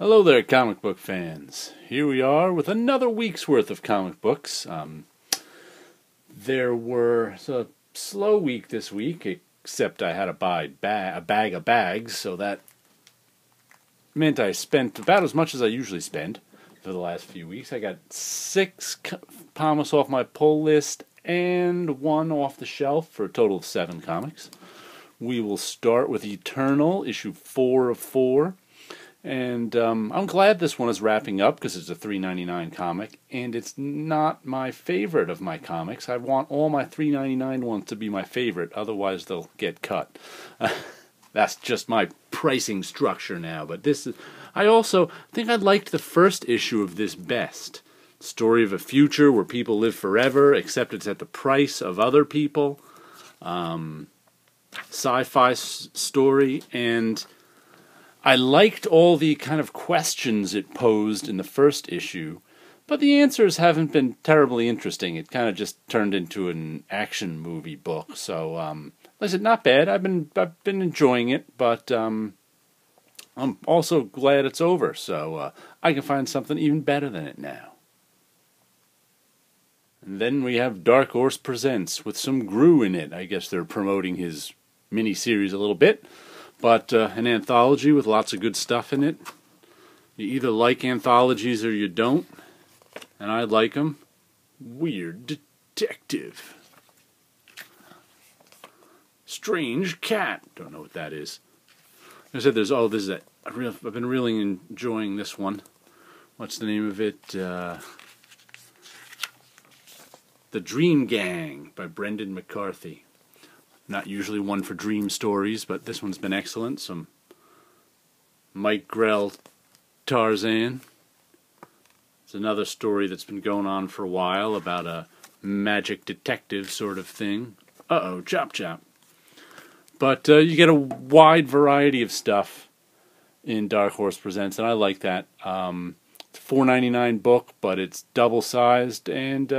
Hello there, comic book fans. Here we are with another week's worth of comic books. It's a slow week this week, except I had to buy a bag of bags, so that meant I spent about as much as I usually spend for the last few weeks. I got 6 comics off my pull list and 1 off the shelf for a total of 7 comics. We will start with Eternal, issue 4 of 4. And I'm glad this one is wrapping up because it's a $3.99 comic, and it's not my favorite of my comics. I want all my $3.99 ones to be my favorite, otherwise they'll get cut. That's just my pricing structure now. But I also think I liked the first issue of this best. Story of a future where people live forever, except it's at the price of other people. Sci-fi story, and I liked all the kind of questions it posed in the first issue, but the answers haven't been terribly interesting. It kind of just turned into an action movie book. So, like I said, not bad. I've been enjoying it, but I'm also glad it's over. So I can find something even better than it now. And then we have Dark Horse Presents with some Gru in it. I guess they're promoting his mini-series a little bit. But an anthology with lots of good stuff in it. You either like anthologies or you don't. And I like them. Weird Detective. Strange Cat. Don't know what that is. Like I said, I've been really enjoying this one. What's the name of it? The Dream Gang by Brendan McCarthy. Not usually one for dream stories, but this one's been excellent. Some Mike Grell Tarzan. It's another story that's been going on for a while about a magic detective sort of thing. Uh-oh, chop chop. But you get a wide variety of stuff in Dark Horse Presents, and I like that. It's a $4.99 book, but it's double-sized, and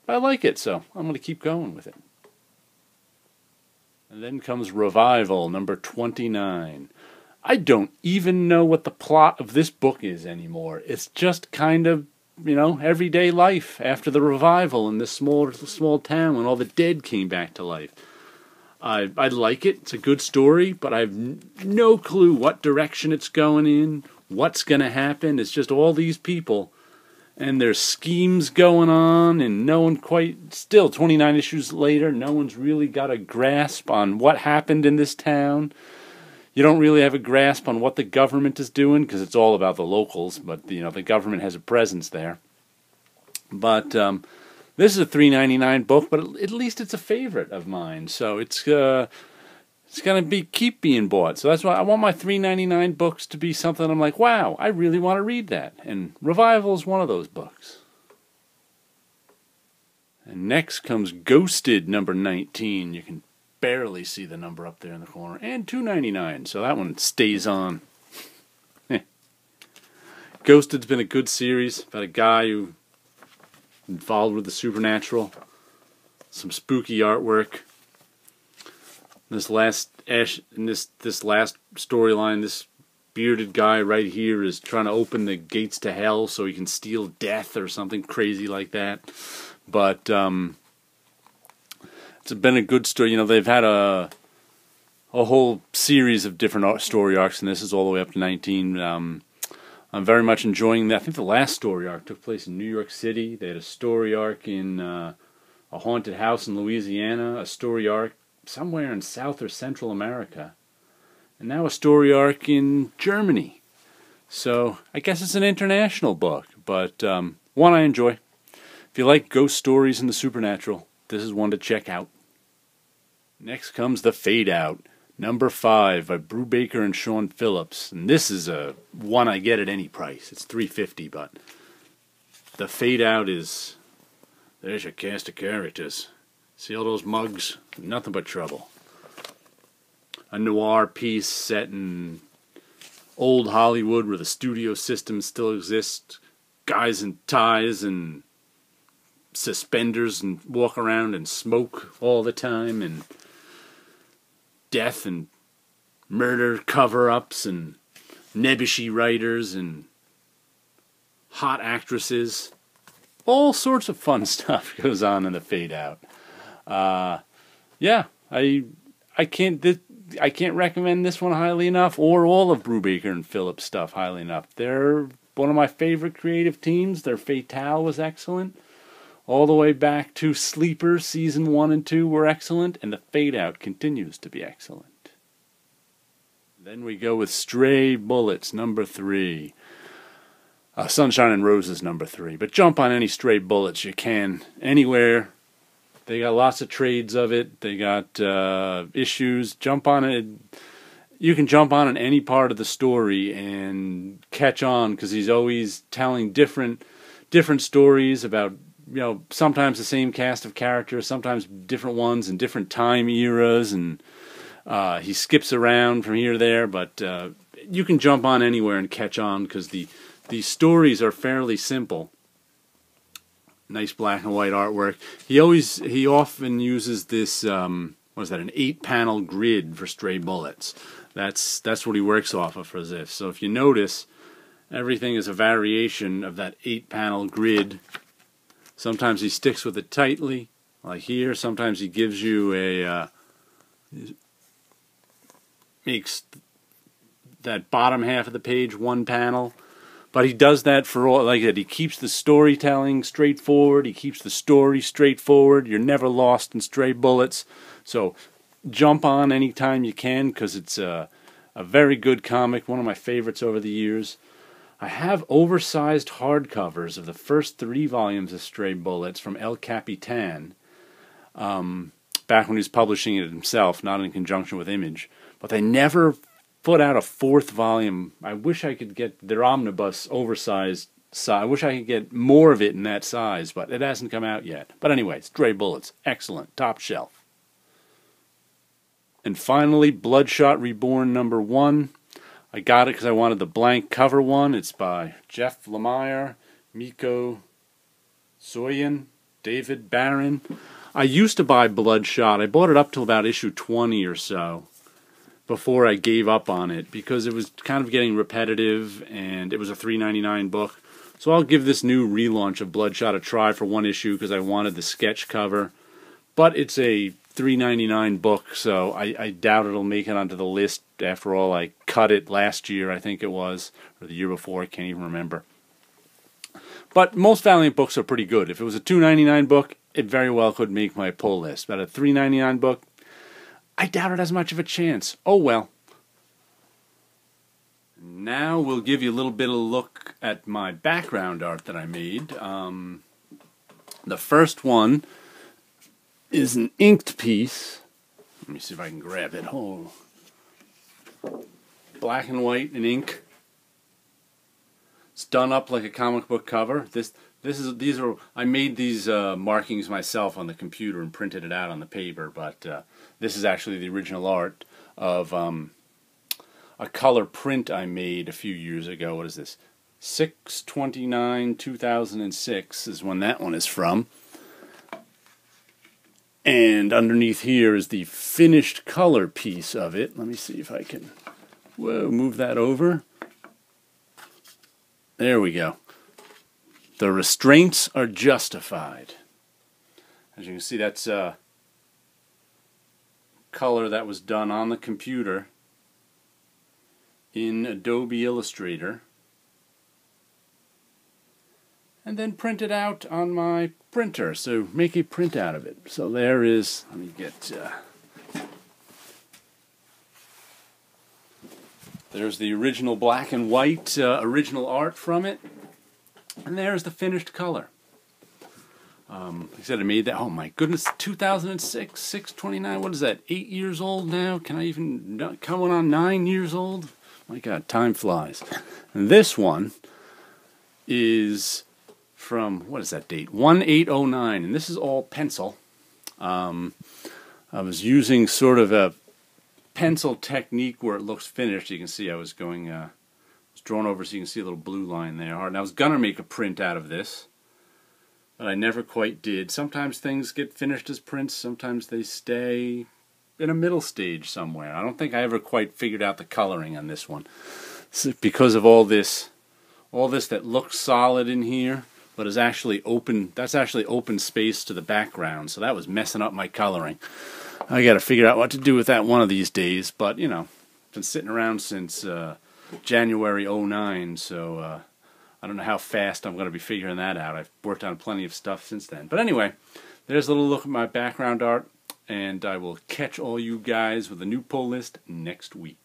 I like it, so I'm going to keep going with it. And then comes Revival, number 29. I don't even know what the plot of this book is anymore. It's just kind of, everyday life after the revival in this small town when all the dead came back to life. I like it. It's a good story, but I have no clue what direction it's going in, what's going to happen. It's just all these people, and there's schemes going on, and no one still 29 issues later, no one's really got a grasp on what happened in this town. You don't really have a grasp on what the government is doing, because it's all about the locals, but the government has a presence there. But this is a $3.99 book, but at least it's a favorite of mine, so it's going to keep being bought. So that's why I want my $3.99 books to be something I'm like, wow, I really want to read that. And Revival is one of those books. And next comes Ghosted, number 19. You can barely see the number up there in the corner. And $2.99, so that one stays on. Ghosted's been a good series about a guy who involved with the supernatural. Some spooky artwork. This last storyline, this bearded guy right here is trying to open the gates to hell so he can steal death or something crazy like that. But it's been a good story. They've had a whole series of different story arcs, and this is all the way up to 19. I'm very much enjoying that. I think the last story arc took place in New York City. They had a story arc in a haunted house in Louisiana, a story arc somewhere in South or Central America, and now a story arc in Germany. So I guess it's an international book, but one I enjoy. If you like ghost stories and the supernatural, this is one to check out. Next comes The Fade Out, number 5 by Brubaker and Sean Phillips, and this is a one I get at any price. It's $3.50, but The Fade Out is, there's your cast of characters. See all those mugs? Nothing but trouble. A noir piece set in old Hollywood where the studio system still exists. Guys in ties and suspenders and walk around and smoke all the time. And death and murder cover-ups and nebbishy writers and hot actresses. All sorts of fun stuff goes on in the Fade Out. Yeah, I can't recommend this one highly enough, or all of Brubaker and Phillips' stuff highly enough. They're one of my favorite creative teams. Their Fatale was excellent. All the way back to Sleeper, Season 1 and 2 were excellent, and the Fade Out continues to be excellent. Then we go with Stray Bullets, number 3. Sunshine and Roses, number 3. But jump on any Stray Bullets you can, anywhere. They got lots of trades of it. They got issues. Jump on it. You can jump on in any part of the story and catch on, because he's always telling different stories about, sometimes the same cast of characters, sometimes different ones in different time eras, and he skips around from here to there, but you can jump on anywhere and catch on, because the stories are fairly simple. Nice black and white artwork. He often uses this, an 8-panel grid for Stray Bullets. That's what he works off of for this. So if you notice, everything is a variation of that 8-panel grid. Sometimes he sticks with it tightly, like here. Sometimes he gives you makes that bottom half of the page one panel. But he does that for all, like that. He keeps the storytelling straightforward. He keeps the story straightforward. You're never lost in Stray Bullets. So jump on anytime you can, because it's a very good comic, one of my favorites over the years. I have oversized hardcovers of the first 3 volumes of Stray Bullets from El Capitan, back when he was publishing it himself, not in conjunction with Image. But they never put out a 4th volume. I wish I could get their omnibus oversized size. I wish I could get more of it in that size, but it hasn't come out yet. But anyway, Stray Bullets, excellent, top shelf. And finally, Bloodshot Reborn number 1. I got it because I wanted the blank cover one. It's by Jeff Lemire, Miko Soyan, David Barron. I used to buy Bloodshot. I bought it up till about issue 20 or so before I gave up on it, because it was kind of getting repetitive, and it was a $3.99 book. So I'll give this new relaunch of Bloodshot a try for 1 issue, because I wanted the sketch cover. But it's a $3.99 book, so I doubt it'll make it onto the list. After all, I cut it last year, I think it was, or the year before, I can't even remember. But most Valiant books are pretty good. If it was a $2.99 book, it very well could make my pull list. But a $3.99 book, I doubt it has much of a chance. Oh well. Now we'll give you a little bit of a look at my background art that I made. The first one is an inked piece. Let me see if I can grab it. Oh, black and white and ink. It's done up like a comic book cover. I made these markings myself on the computer and printed it out on the paper, but this is actually the original art of a color print I made a few years ago. What is this? 6/29/2006 is when that one is from. And underneath here is the finished color piece of it. Let me see if I can move that over. There we go. The restraints are justified. As you can see, that's color that was done on the computer in Adobe Illustrator, and then printed out on my printer. So make a print out of it. So there is, let me get, there's the original black and white original art from it, and there's the finished color. Like I said, I made that, oh my goodness, 2006, 6/29, what is that, 8 years old now? Can I even, coming on 9 years old? My God, time flies. And this one is from, what is that date? 1/8/09, and this is all pencil. I was using sort of a pencil technique where it looks finished. You can see I was going, it's drawn over so you can see a little blue line there. And I was going to make a print out of this, but I never quite did. Sometimes things get finished as prints, sometimes they stay in a middle stage somewhere. I don't think I ever quite figured out the coloring on this one. because of all this that looks solid in here, but is actually open. That's actually open space to the background, so that was messing up my coloring. I got to figure out what to do with that one of these days, but you know, been sitting around since January '09, so I don't know how fast I'm going to be figuring that out. I've worked on plenty of stuff since then. But anyway, there's a little look at my background art, and I will catch all you guys with a new pull list next week.